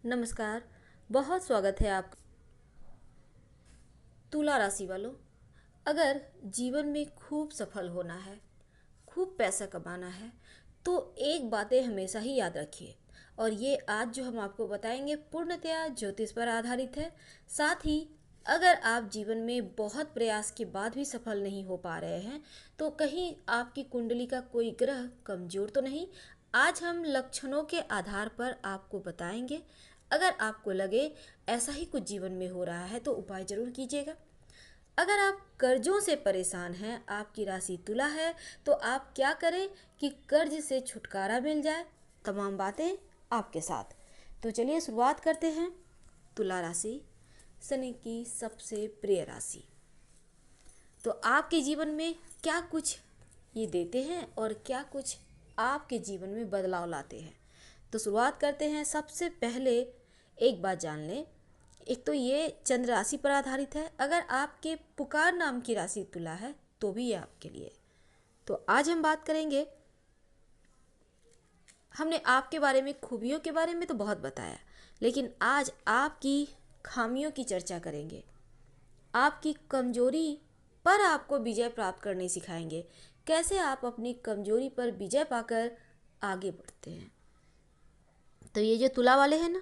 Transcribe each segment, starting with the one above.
नमस्कार। बहुत स्वागत है आपका। तुला राशि वालों, अगर जीवन में खूब सफल होना है, खूब पैसा कमाना है, तो एक बातें हमेशा ही याद रखिए। और ये आज जो हम आपको बताएंगे पूर्णतया ज्योतिष पर आधारित है। साथ ही अगर आप जीवन में बहुत प्रयास के बाद भी सफल नहीं हो पा रहे हैं, तो कहीं आपकी कुंडली का कोई ग्रह कमजोर तो नहीं। आज हम लक्षणों के आधार पर आपको बताएंगे। अगर आपको लगे ऐसा ही कुछ जीवन में हो रहा है तो उपाय जरूर कीजिएगा। अगर आप कर्जों से परेशान हैं, आपकी राशि तुला है, तो आप क्या करें कि कर्ज से छुटकारा मिल जाए, तमाम बातें आपके साथ। तो चलिए शुरुआत करते हैं। तुला राशि शनि की सबसे प्रिय राशि। तो आपके जीवन में क्या कुछ ये देते हैं और क्या कुछ आपके जीवन में बदलाव लाते हैं। तो शुरुआत करते हैं। सबसे पहले एक बात जान लें, एक तो ये चंद्र राशि पर आधारित है। अगर आपके पुकार नाम की राशि तुला है तो भी ये आपके लिए। तो आज हम बात करेंगे, हमने आपके बारे में, खूबियों के बारे में तो बहुत बताया, लेकिन आज आपकी खामियों की चर्चा करेंगे। आपकी कमजोरी पर आपको विजय प्राप्त करने सिखाएंगे। कैसे आप अपनी कमजोरी पर विजय पाकर आगे बढ़ते हैं। तो ये जो तुला वाले हैं ना,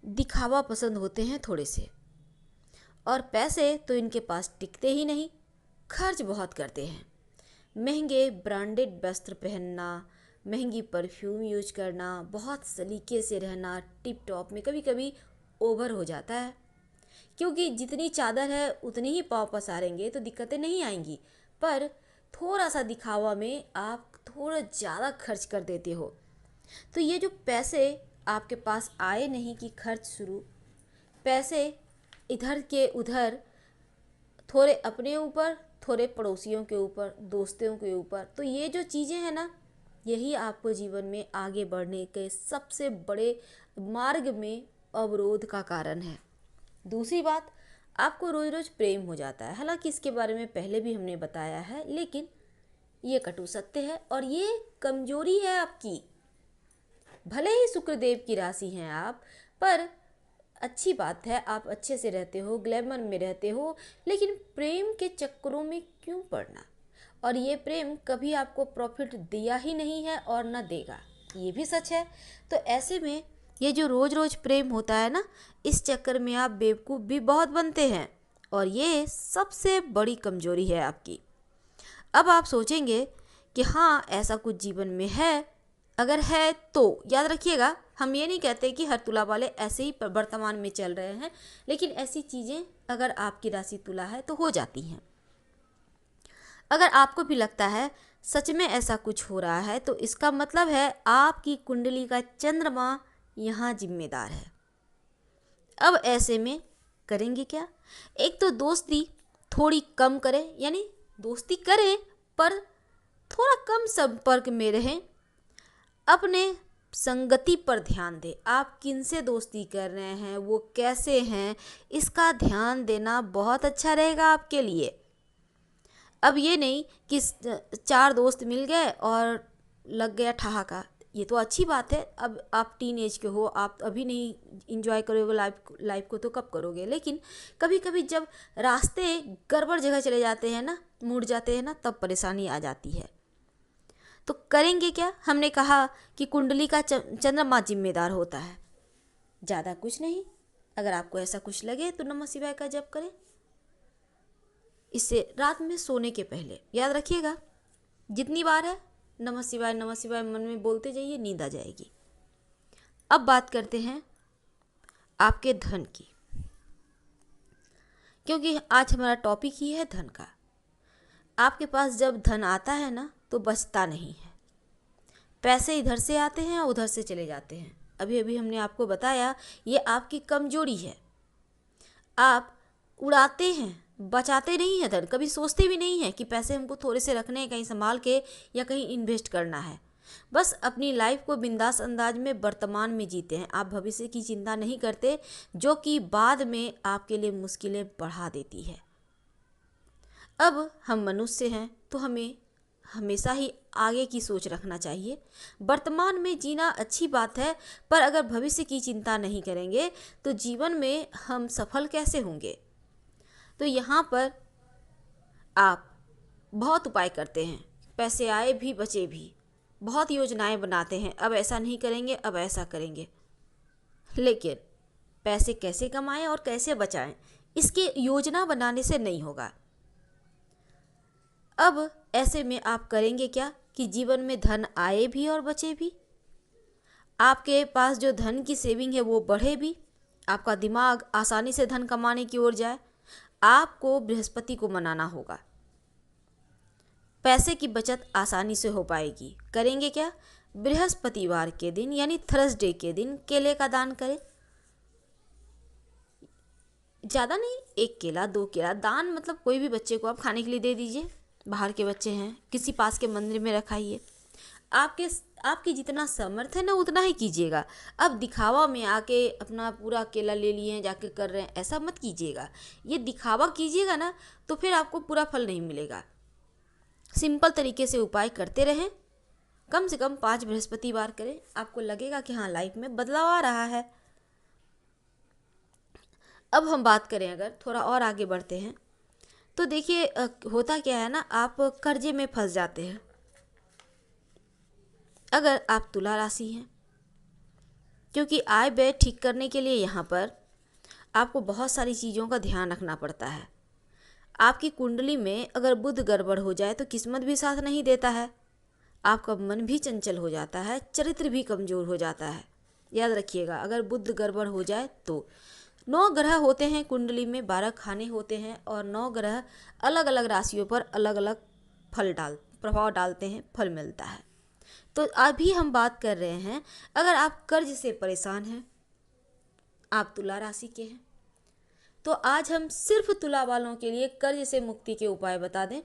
दिखावा पसंद होते हैं थोड़े से, और पैसे तो इनके पास टिकते ही नहीं, खर्च बहुत करते हैं। महंगे ब्रांडेड वस्त्र पहनना, महंगी परफ्यूम यूज करना, बहुत सलीके से रहना, टिप टॉप में कभी कभी ओवर हो जाता है। क्योंकि जितनी चादर है उतनी ही पाँव पसारेंगे तो दिक्कतें नहीं आएंगी, पर थोड़ा सा दिखावा में आप थोड़ा ज़्यादा खर्च कर देते हो। तो ये जो पैसे आपके पास आए नहीं कि खर्च शुरू, पैसे इधर के उधर, थोड़े अपने ऊपर, थोड़े पड़ोसियों के ऊपर, दोस्तों के ऊपर, तो ये जो चीज़ें हैं ना, यही आपको जीवन में आगे बढ़ने के सबसे बड़े मार्ग में अवरोध का कारण है। दूसरी बात, आपको रोज रोज प्रेम हो जाता है। हालांकि इसके बारे में पहले भी हमने बताया है, लेकिन ये कटु सत्य है और ये कमजोरी है आपकी। भले ही शुक्रदेव की राशि हैं आप, पर अच्छी बात है, आप अच्छे से रहते हो, ग्लैमर में रहते हो, लेकिन प्रेम के चक्करों में क्यों पड़ना। और ये प्रेम कभी आपको प्रॉफिट दिया ही नहीं है और ना देगा, ये भी सच है। तो ऐसे में ये जो रोज रोज प्रेम होता है ना, इस चक्कर में आप बेवकूफ़ भी बहुत बनते हैं, और ये सबसे बड़ी कमजोरी है आपकी। अब आप सोचेंगे कि हाँ, ऐसा कुछ जीवन में है। अगर है तो याद रखिएगा, हम ये नहीं कहते कि हर तुला वाले ऐसे ही वर्तमान में चल रहे हैं, लेकिन ऐसी चीज़ें अगर आपकी राशि तुला है तो हो जाती हैं। अगर आपको भी लगता है सच में ऐसा कुछ हो रहा है, तो इसका मतलब है आपकी कुंडली का चंद्रमा यहाँ जिम्मेदार है। अब ऐसे में करेंगे क्या। एक तो दोस्ती थोड़ी कम करें, यानी दोस्ती करें पर थोड़ा कम संपर्क में रहें। अपने संगति पर ध्यान दें। आप किनसे दोस्ती कर रहे हैं, वो कैसे हैं, इसका ध्यान देना बहुत अच्छा रहेगा आपके लिए। अब ये नहीं कि चार दोस्त मिल गए और लग गया ठहाका, ये तो अच्छी बात है। अब आप टीन एज के हो, आप अभी नहीं इंजॉय करोगे लाइफ को तो कब करोगे। लेकिन कभी कभी जब रास्ते गड़बड़ जगह चले जाते हैं ना, मुड़ जाते हैं ना, तब परेशानी आ जाती है। तो करेंगे क्या। हमने कहा कि कुंडली का चंद्रमा जिम्मेदार होता है, ज़्यादा कुछ नहीं। अगर आपको ऐसा कुछ लगे तो नमः शिवाय का जप करें। इससे रात में सोने के पहले याद रखिएगा, जितनी बार है नमः शिवाय मन में बोलते जाइए, नींद आ जाएगी। अब बात करते हैं आपके धन की, क्योंकि आज हमारा टॉपिक ही है धन का। आपके पास जब धन आता है ना, तो बचता नहीं है। पैसे इधर से आते हैं और उधर से चले जाते हैं। अभी अभी हमने आपको बताया, ये आपकी कमजोरी है। आप उड़ाते हैं, बचाते नहीं हैं धन। कभी सोचते भी नहीं हैं कि पैसे हमको थोड़े से रखने हैं, कहीं संभाल के या कहीं इन्वेस्ट करना है। बस अपनी लाइफ को बिंदास अंदाज में वर्तमान में जीते हैं। आप भविष्य की चिंता नहीं करते, जो कि बाद में आपके लिए मुश्किलें बढ़ा देती है। अब हम मनुष्य हैं तो हमें हमेशा ही आगे की सोच रखना चाहिए। वर्तमान में जीना अच्छी बात है, पर अगर भविष्य की चिंता नहीं करेंगे तो जीवन में हम सफल कैसे होंगे। तो यहाँ पर आप बहुत उपाय करते हैं, पैसे आए भी बचे भी, बहुत योजनाएं बनाते हैं, अब ऐसा नहीं करेंगे, अब ऐसा करेंगे, लेकिन पैसे कैसे कमाएं और कैसे बचाएं, इसके योजना बनाने से नहीं होगा। अब ऐसे में आप करेंगे क्या कि जीवन में धन आए भी और बचे भी, आपके पास जो धन की सेविंग है वो बढ़े भी, आपका दिमाग आसानी से धन कमाने की ओर जाए। आपको बृहस्पति को मनाना होगा, पैसे की बचत आसानी से हो पाएगी। करेंगे क्या, बृहस्पतिवार के दिन यानी थर्सडे के दिन केले का दान करें। ज़्यादा नहीं, 1 केला 2 केला दान, मतलब कोई भी बच्चे को आप खाने के लिए दे दीजिए, बाहर के बच्चे हैं, किसी पास के मंदिर में रखाइए। आपकी जितना सामर्थ्य है ना उतना ही कीजिएगा। अब दिखावा में आके अपना पूरा केला ले लिए हैं जाके कर रहे हैं, ऐसा मत कीजिएगा। ये दिखावा कीजिएगा ना तो फिर आपको पूरा फल नहीं मिलेगा। सिंपल तरीके से उपाय करते रहें, कम से कम 5 बृहस्पतिवार करें, आपको लगेगा कि हाँ लाइफ में बदलाव आ रहा है। अब हम बात करें, अगर थोड़ा और आगे बढ़ते हैं तो देखिए होता क्या है ना, आप कर्जे में फंस जाते हैं। अगर आप तुला राशि हैं, क्योंकि आय व्यय ठीक करने के लिए यहाँ पर आपको बहुत सारी चीज़ों का ध्यान रखना पड़ता है। आपकी कुंडली में अगर बुध गड़बड़ हो जाए तो किस्मत भी साथ नहीं देता है, आपका मन भी चंचल हो जाता है, चरित्र भी कमज़ोर हो जाता है। याद रखिएगा, अगर बुध गड़बड़ हो जाए तो 9 ग्रह होते हैं कुंडली में, 12 खाने होते हैं और 9 ग्रह अलग अलग राशियों पर अलग अलग प्रभाव डालते हैं, फल मिलता है। तो अभी हम बात कर रहे हैं, अगर आप कर्ज से परेशान हैं, आप तुला राशि के हैं, तो आज हम सिर्फ तुला वालों के लिए कर्ज से मुक्ति के उपाय बता दें।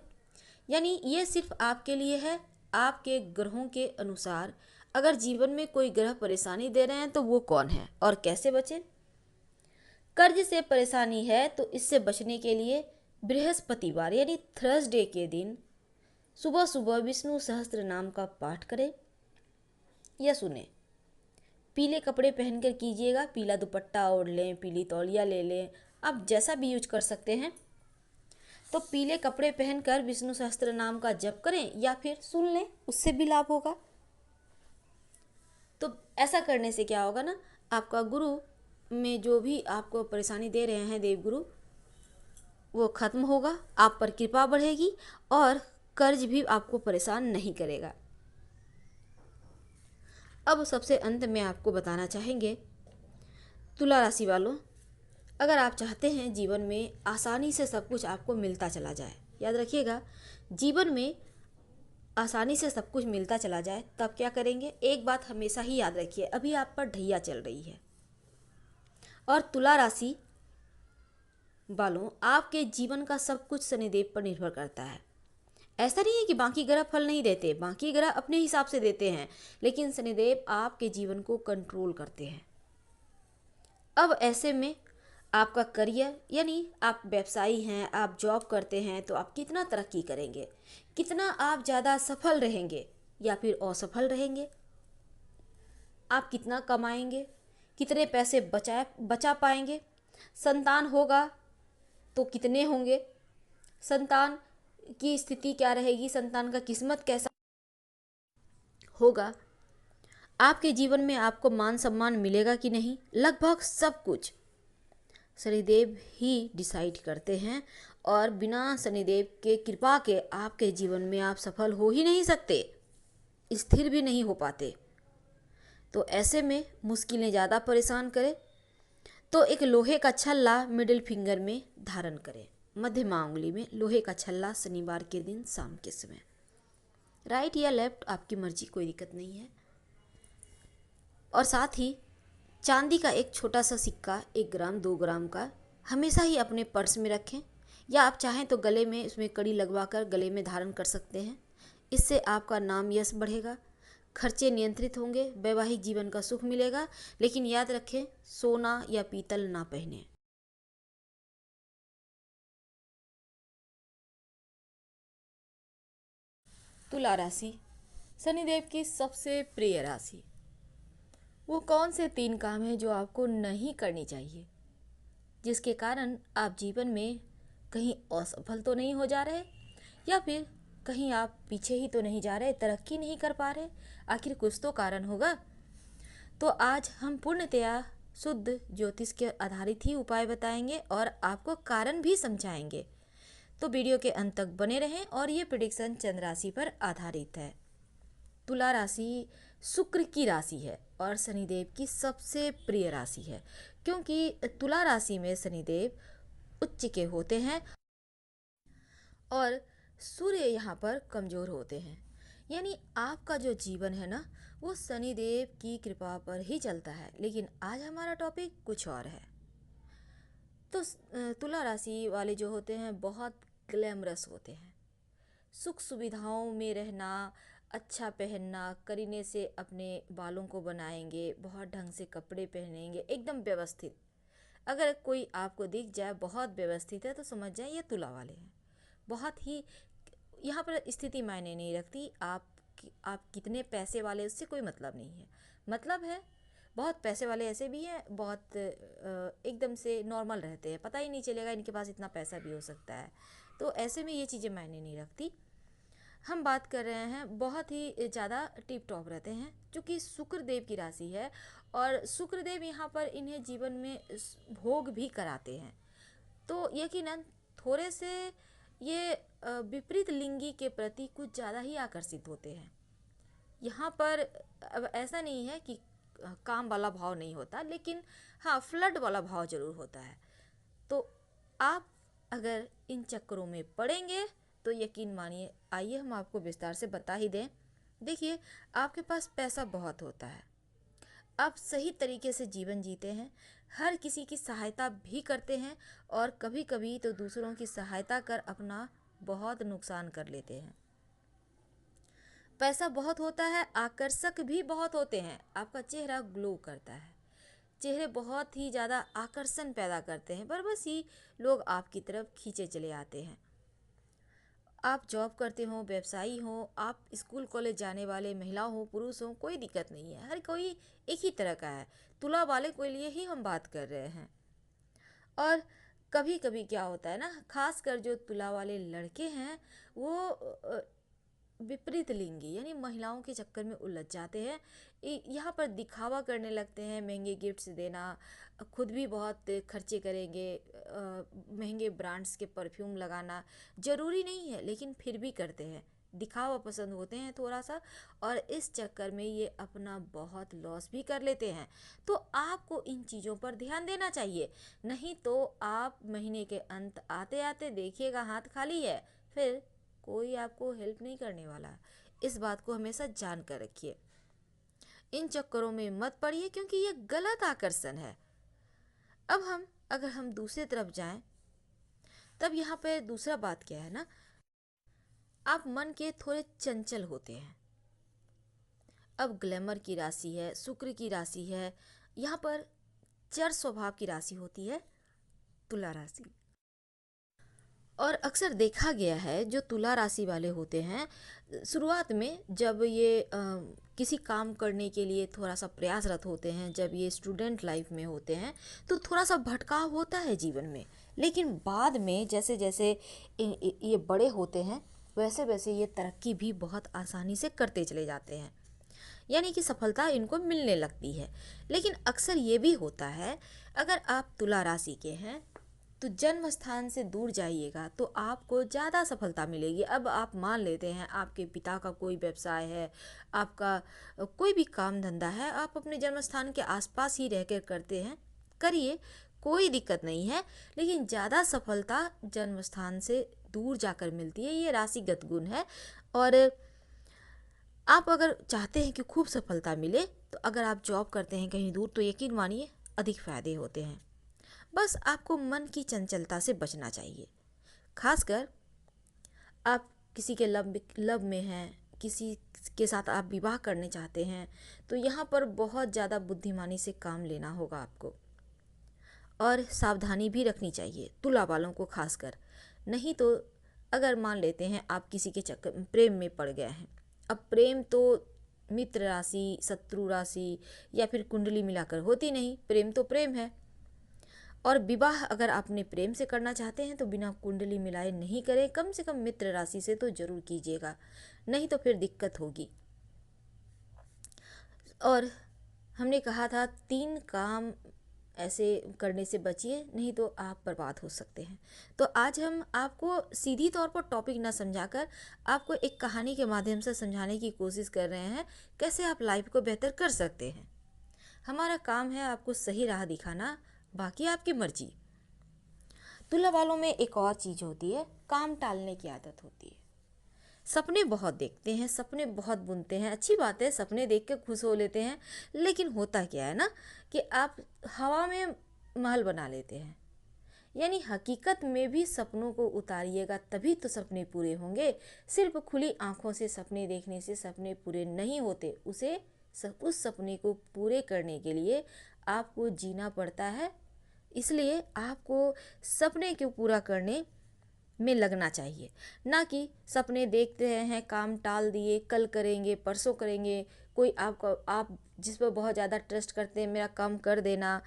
यानी ये सिर्फ आपके लिए है, आपके ग्रहों के अनुसार अगर जीवन में कोई ग्रह परेशानी दे रहे हैं तो वो कौन है और कैसे बचें। कर्ज से परेशानी है तो इससे बचने के लिए बृहस्पतिवार यानी थर्सडे के दिन सुबह सुबह विष्णु सहस्त्र नाम का पाठ करें या सुने। पीले कपड़े पहनकर कीजिएगा, पीला दुपट्टा ओढ़ लें, पीली तौलिया ले लें, आप जैसा भी यूज कर सकते हैं। तो पीले कपड़े पहनकर विष्णु सहस्त्र नाम का जप करें या फिर सुन लें, उससे भी लाभ होगा। तो ऐसा करने से क्या होगा ना, आपका गुरु में जो भी आपको परेशानी दे रहे हैं देवगुरु, वो खत्म होगा, आप पर कृपा बढ़ेगी और कर्ज भी आपको परेशान नहीं करेगा। अब सबसे अंत में आपको बताना चाहेंगे, तुला राशि वालों, अगर आप चाहते हैं जीवन में आसानी से सब कुछ आपको मिलता चला जाए, याद रखिएगा जीवन में आसानी से सब कुछ मिलता चला जाए, तब क्या करेंगे। एक बात हमेशा ही याद रखिए, अभी आप पर ढैया चल रही है और तुला राशि वालों आपके जीवन का सब कुछ शनिदेव पर निर्भर करता है। ऐसा नहीं है कि बाकी ग्रह फल नहीं देते, बाकी ग्रह अपने हिसाब से देते हैं, लेकिन शनिदेव आपके जीवन को कंट्रोल करते हैं। अब ऐसे में आपका करियर, यानी आप व्यवसायी हैं, आप जॉब करते हैं, तो आप कितना तरक्की करेंगे, कितना आप ज़्यादा सफल रहेंगे या फिर असफल रहेंगे, आप कितना कमाएंगे, कितने पैसे बचा पाएंगे, संतान होगा तो कितने होंगे, संतान की स्थिति क्या रहेगी, संतान का किस्मत कैसा होगा, आपके जीवन में आपको मान सम्मान मिलेगा कि नहीं, लगभग सब कुछ शनिदेव ही डिसाइड करते हैं। और बिना शनिदेव के कृपा के आपके जीवन में आप सफल हो ही नहीं सकते, स्थिर भी नहीं हो पाते। तो ऐसे में मुश्किलें ज़्यादा परेशान करें तो एक लोहे का छल्ला मिडिल फिंगर में धारण करें, मध्यमा उंगली में लोहे का छल्ला, शनिवार के दिन शाम के समय, राइट या लेफ्ट आपकी मर्जी, कोई दिक्कत नहीं है। और साथ ही चांदी का एक छोटा सा सिक्का 1 ग्राम 2 ग्राम का हमेशा ही अपने पर्स में रखें, या आप चाहें तो गले में इसमें कड़ी लगवा कर गले में धारण कर सकते हैं। इससे आपका नाम यश बढ़ेगा, खर्चे नियंत्रित होंगे, वैवाहिक जीवन का सुख मिलेगा। लेकिन याद रखें, सोना या पीतल ना पहने। तुला राशि शनिदेव की सबसे प्रिय राशि। वो कौन से 3 काम हैं जो आपको नहीं करनी चाहिए, जिसके कारण आप जीवन में कहीं असफल तो नहीं हो जा रहे, या फिर कहीं आप पीछे ही तो नहीं जा रहे, तरक्की नहीं कर पा रहे। आखिर कुछ तो कारण होगा। तो आज हम पूर्णतया शुद्ध ज्योतिष के आधारित ही उपाय बताएंगे और आपको कारण भी समझाएंगे। तो वीडियो के अंत तक बने रहें। और ये प्रेडिक्शन चंद्र राशि पर आधारित है। तुला राशि शुक्र की राशि है और शनिदेव की सबसे प्रिय राशि है, क्योंकि तुला राशि में शनिदेव उच्च के होते हैं और सूर्य यहाँ पर कमजोर होते हैं। यानी आपका जो जीवन है ना, वो शनिदेव की कृपा पर ही चलता है। लेकिन आज हमारा टॉपिक कुछ और है। तो तुला राशि वाले जो होते हैं बहुत ग्लैमरस होते हैं। सुख सुविधाओं में रहना, अच्छा पहनना, करीने से अपने बालों को बनाएंगे, बहुत ढंग से कपड़े पहनेंगे, एकदम व्यवस्थित। अगर कोई आपको दिख जाए बहुत व्यवस्थित है तो समझ जाए ये तुला वाले हैं। बहुत ही यहाँ पर स्थिति मायने नहीं रखती। आप कितने पैसे वाले, उससे कोई मतलब नहीं है। मतलब है बहुत पैसे वाले ऐसे भी हैं, बहुत एकदम से नॉर्मल रहते हैं, पता ही नहीं चलेगा इनके पास इतना पैसा भी हो सकता है। तो ऐसे में ये चीज़ें मायने नहीं रखती। हम बात कर रहे हैं बहुत ही ज़्यादा टिप टॉप रहते हैं, क्योंकि शुक्रदेव की राशि है और शुक्रदेव यहाँ पर इन्हें जीवन में भोग भी कराते हैं। तो यकीनन थोड़े से ये विपरीत लिंगी के प्रति कुछ ज़्यादा ही आकर्षित होते हैं। यहाँ पर अब ऐसा नहीं है कि काम वाला भाव नहीं होता, लेकिन हाँ फ्लर्ट वाला भाव जरूर होता है। तो आप अगर इन चक्करों में पड़ेंगे तो यकीन मानिए, आइए हम आपको विस्तार से बता ही दें। देखिए, आपके पास पैसा बहुत होता है, आप सही तरीके से जीवन जीते हैं, हर किसी की सहायता भी करते हैं और कभी कभी तो दूसरों की सहायता कर अपना बहुत नुकसान कर लेते हैं। पैसा बहुत होता है, आकर्षक भी बहुत होते हैं, आपका चेहरा ग्लो करता है, चेहरे बहुत ही ज़्यादा आकर्षण पैदा करते हैं, पर बस ही लोग आपकी तरफ खींचे चले आते हैं। आप जॉब करते हो, व्यवसायी हो, आप स्कूल कॉलेज जाने वाले महिला हो, पुरुष हो, कोई दिक्कत नहीं है, हर कोई एक ही तरह का है। तुला वाले के लिए ही हम बात कर रहे हैं। और कभी कभी क्या होता है ना, खासकर जो तुला वाले लड़के हैं वो विपरीत लिंगी यानी महिलाओं के चक्कर में उलझ जाते हैं। यहाँ पर दिखावा करने लगते हैं, महंगे गिफ्ट्स देना, खुद भी बहुत खर्चे करेंगे, महंगे ब्रांड्स के परफ्यूम लगाना ज़रूरी नहीं है, लेकिन फिर भी करते हैं, दिखावा पसंद होते हैं थोड़ा सा, और इस चक्कर में ये अपना बहुत लॉस भी कर लेते हैं। तो आपको इन चीज़ों पर ध्यान देना चाहिए, नहीं तो आप महीने के अंत आते आते देखिएगा हाथ खाली है, फिर कोई आपको हेल्प नहीं करने वाला। इस बात को हमेशा जान कर रखिए। इन चक्करों में मत पड़िए, क्योंकि ये गलत आकर्षण है। अब अगर हम दूसरी तरफ जाएं, तब यहाँ पे दूसरा बात क्या है ना, आप मन के थोड़े चंचल होते हैं। अब ग्लैमर की राशि है, शुक्र की राशि है, यहाँ पर चर स्वभाव की राशि होती है तुला राशि। और अक्सर देखा गया है जो तुला राशि वाले होते हैं, शुरुआत में जब ये किसी काम करने के लिए थोड़ा सा प्रयासरत होते हैं, जब ये स्टूडेंट लाइफ में होते हैं तो थोड़ा सा भटकाव होता है जीवन में। लेकिन बाद में जैसे जैसे ये बड़े होते हैं, वैसे वैसे ये तरक्की भी बहुत आसानी से करते चले जाते हैं, यानी कि सफलता इनको मिलने लगती है। लेकिन अक्सर ये भी होता है, अगर आप तुला राशि के हैं तो जन्म स्थान से दूर जाइएगा तो आपको ज़्यादा सफलता मिलेगी। अब आप मान लेते हैं आपके पिता का कोई व्यवसाय है, आपका कोई भी काम धंधा है, आप अपने जन्म स्थान के आसपास ही रहकर करते हैं, करिए, कोई दिक्कत नहीं है। लेकिन ज़्यादा सफलता जन्म स्थान से दूर जाकर मिलती है, ये राशिगत गुण है। और आप अगर चाहते हैं कि खूब सफलता मिले, तो अगर आप जॉब करते हैं कहीं दूर, तो यकीन मानिए अधिक फ़ायदे होते हैं। बस आपको मन की चंचलता से बचना चाहिए। खासकर आप किसी के लव में हैं, किसी के साथ आप विवाह करने चाहते हैं, तो यहाँ पर बहुत ज़्यादा बुद्धिमानी से काम लेना होगा आपको, और सावधानी भी रखनी चाहिए तुला वालों को खासकर, नहीं तो अगर मान लेते हैं आप किसी के चक्कर प्रेम में पड़ गए हैं। अब प्रेम तो मित्र राशि, शत्रु राशि या फिर कुंडली मिलाकर होती नहीं, प्रेम तो प्रेम है। और विवाह अगर आपने प्रेम से करना चाहते हैं तो बिना कुंडली मिलाए नहीं करें, कम से कम मित्र राशि से तो जरूर कीजिएगा, नहीं तो फिर दिक्कत होगी। और हमने कहा था 3 काम ऐसे करने से बचिए, नहीं तो आप बर्बाद हो सकते हैं। तो आज हम आपको सीधी तौर पर टॉपिक ना समझाकर आपको एक कहानी के माध्यम से समझाने की कोशिश कर रहे हैं कैसे आप लाइफ को बेहतर कर सकते हैं। हमारा काम है आपको सही राह दिखाना, बाकी आपकी मर्जी। तुला वालों में एक और चीज़ होती है, काम टालने की आदत होती है। सपने बहुत देखते हैं, सपने बहुत बुनते हैं, अच्छी बात है, सपने देख के खुश हो लेते हैं, लेकिन होता क्या है ना कि आप हवा में महल बना लेते हैं। यानी हकीकत में भी सपनों को उतारिएगा तभी तो सपने पूरे होंगे। सिर्फ खुली आंखों से सपने देखने से सपने पूरे नहीं होते, उस सपने को पूरे करने के लिए आपको जीना पड़ता है। इसलिए आपको सपने को पूरा करने में लगना चाहिए, ना कि सपने देखते हैं, काम टाल दिए, कल करेंगे, परसों करेंगे, कोई आप जिस पर बहुत ज़्यादा ट्रस्ट करते हैं, मेरा काम कर देना,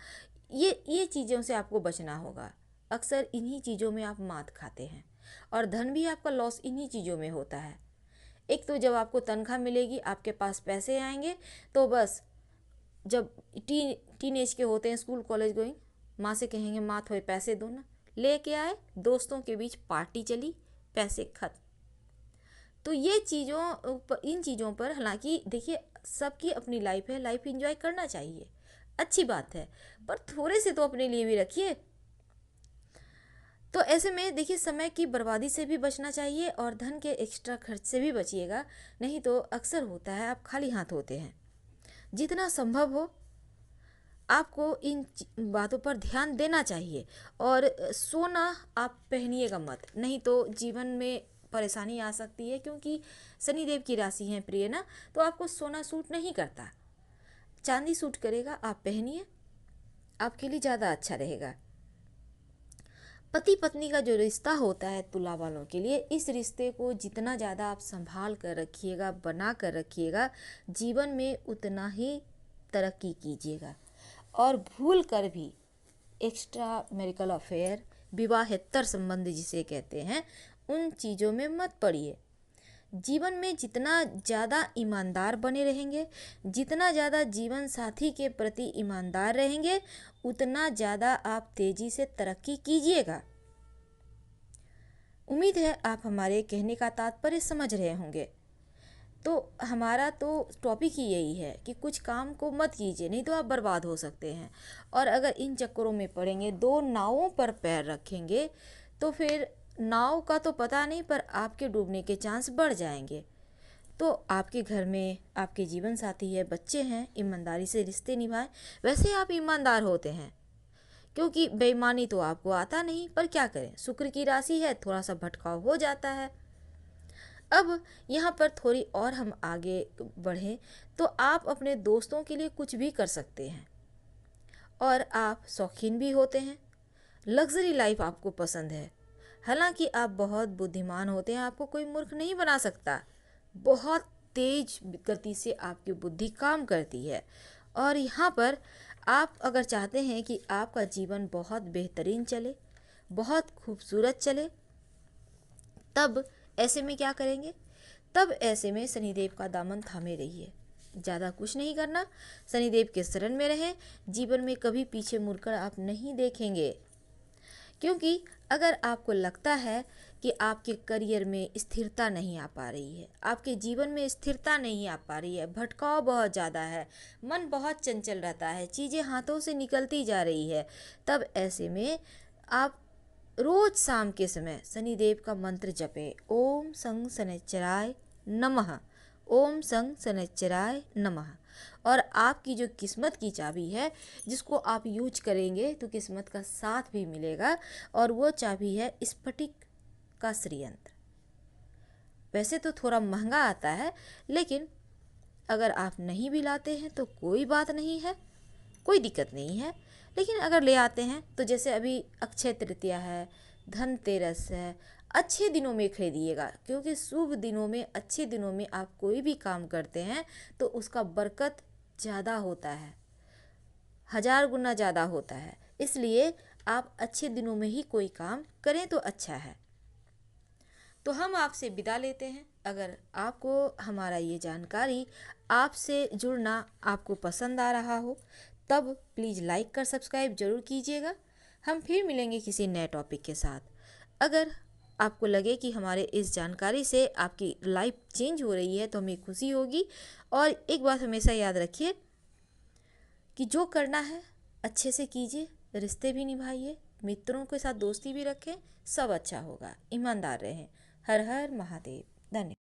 ये चीज़ों से आपको बचना होगा। अक्सर इन्हीं चीज़ों में आप मात खाते हैं और धन भी आपका लॉस इन्हीं चीज़ों में होता है। एक तो जब आपको तनख्वाह मिलेगी, आपके पास पैसे आएंगे, तो बस जब टीनेज के होते हैं, स्कूल कॉलेज गोइंग, माँ से कहेंगे माँ थोड़े पैसे दो ना, लेके आए, दोस्तों के बीच पार्टी चली, पैसे खत्म। तो इन चीज़ों पर हालांकि देखिए सबकी अपनी लाइफ है, लाइफ एंजॉय करना चाहिए, अच्छी बात है, पर थोड़े से तो अपने लिए भी रखिए। तो ऐसे में देखिए समय की बर्बादी से भी बचना चाहिए और धन के एक्स्ट्रा खर्च से भी बचिएगा, नहीं तो अक्सर होता है आप खाली हाथ होते हैं। जितना संभव हो आपको इन बातों पर ध्यान देना चाहिए। और सोना आप पहनिएगा मत, नहीं तो जीवन में परेशानी आ सकती है, क्योंकि शनिदेव की राशि है प्रिय ना, तो आपको सोना सूट नहीं करता, चांदी सूट करेगा। आप पहनिए, आपके लिए ज़्यादा अच्छा रहेगा। पति पत्नी का जो रिश्ता होता है तुला वालों के लिए, इस रिश्ते को जितना ज़्यादा आप संभाल कर रखिएगा, बना कर रखिएगा, जीवन में उतना ही तरक्की कीजिएगा। और भूल कर भी एक्स्ट्रा मैरिटल अफेयर, विवाहेतर संबंध जिसे कहते हैं, उन चीज़ों में मत पड़िए। जीवन में जितना ज़्यादा ईमानदार बने रहेंगे, जितना ज़्यादा जीवन साथी के प्रति ईमानदार रहेंगे, उतना ज़्यादा आप तेज़ी से तरक्की कीजिएगा। उम्मीद है आप हमारे कहने का तात्पर्य समझ रहे होंगे। तो हमारा तो टॉपिक ही यही है कि कुछ काम को मत कीजिए, नहीं तो आप बर्बाद हो सकते हैं। और अगर इन चक्करों में पड़ेंगे, 2 नावों पर पैर रखेंगे, तो फिर नाव का तो पता नहीं, पर आपके डूबने के चांस बढ़ जाएंगे। तो आपके घर में आपके जीवन साथी है, बच्चे हैं, ईमानदारी से रिश्ते निभाएं। वैसे आप ईमानदार होते हैं, क्योंकि बेईमानी तो आपको आता नहीं, पर क्या करें, शुक्र की राशि है, थोड़ा सा भटकाव हो जाता है। अब यहाँ पर थोड़ी और हम आगे बढ़ें तो आप अपने दोस्तों के लिए कुछ भी कर सकते हैं। और आप शौकीन भी होते हैं, लग्जरी लाइफ आपको पसंद है। हालांकि आप बहुत बुद्धिमान होते हैं, आपको कोई मूर्ख नहीं बना सकता। बहुत तेज गति से आपकी बुद्धि काम करती है। और यहाँ पर आप अगर चाहते हैं कि आपका जीवन बहुत बेहतरीन चले, बहुत खूबसूरत चले, तब ऐसे में क्या करेंगे? तब ऐसे में शनिदेव का दामन थामे रहिए, ज़्यादा कुछ नहीं करना, शनिदेव के शरण में रहें। जीवन में कभी पीछे मुड़कर आप नहीं देखेंगे, क्योंकि अगर आपको लगता है कि आपके करियर में स्थिरता नहीं आ पा रही है, आपके जीवन में स्थिरता नहीं आ पा रही है, भटकाव बहुत ज़्यादा है, मन बहुत चंचल रहता है, चीज़ें हाथों से निकलती जा रही है, तब ऐसे में आप रोज शाम के समय शनिदेव का मंत्र जपे, ओम सं शनैश्चराय नमः, ओम सं शनैश्चराय नमः। और आपकी जो किस्मत की चाबी है, जिसको आप यूज करेंगे तो किस्मत का साथ भी मिलेगा, और वो चाबी है स्फटिक का श्रीयंत्र। वैसे तो थोड़ा महंगा आता है, लेकिन अगर आप नहीं भी लाते हैं तो कोई बात नहीं है, कोई दिक्कत नहीं है। लेकिन अगर ले आते हैं तो जैसे अभी अक्षय तृतीया है, धनतेरस है, अच्छे दिनों में खरीदिएगा, क्योंकि शुभ दिनों में, अच्छे दिनों में आप कोई भी काम करते हैं तो उसका बरकत ज़्यादा होता है, 1000 गुना ज़्यादा होता है। इसलिए आप अच्छे दिनों में ही कोई काम करें तो अच्छा है। तो हम आपसे विदा लेते हैं। अगर आपको हमारा ये जानकारी, आपसे जुड़ना आपको पसंद आ रहा हो, तब प्लीज़ लाइक कर सब्सक्राइब ज़रूर कीजिएगा। हम फिर मिलेंगे किसी नए टॉपिक के साथ। अगर आपको लगे कि हमारे इस जानकारी से आपकी लाइफ चेंज हो रही है तो हमें खुशी होगी। और एक बात हमेशा याद रखिए कि जो करना है अच्छे से कीजिए, रिश्ते भी निभाइए, मित्रों के साथ दोस्ती भी रखें, सब अच्छा होगा। ईमानदार रहें। हर हर महादेव। धन्यवाद।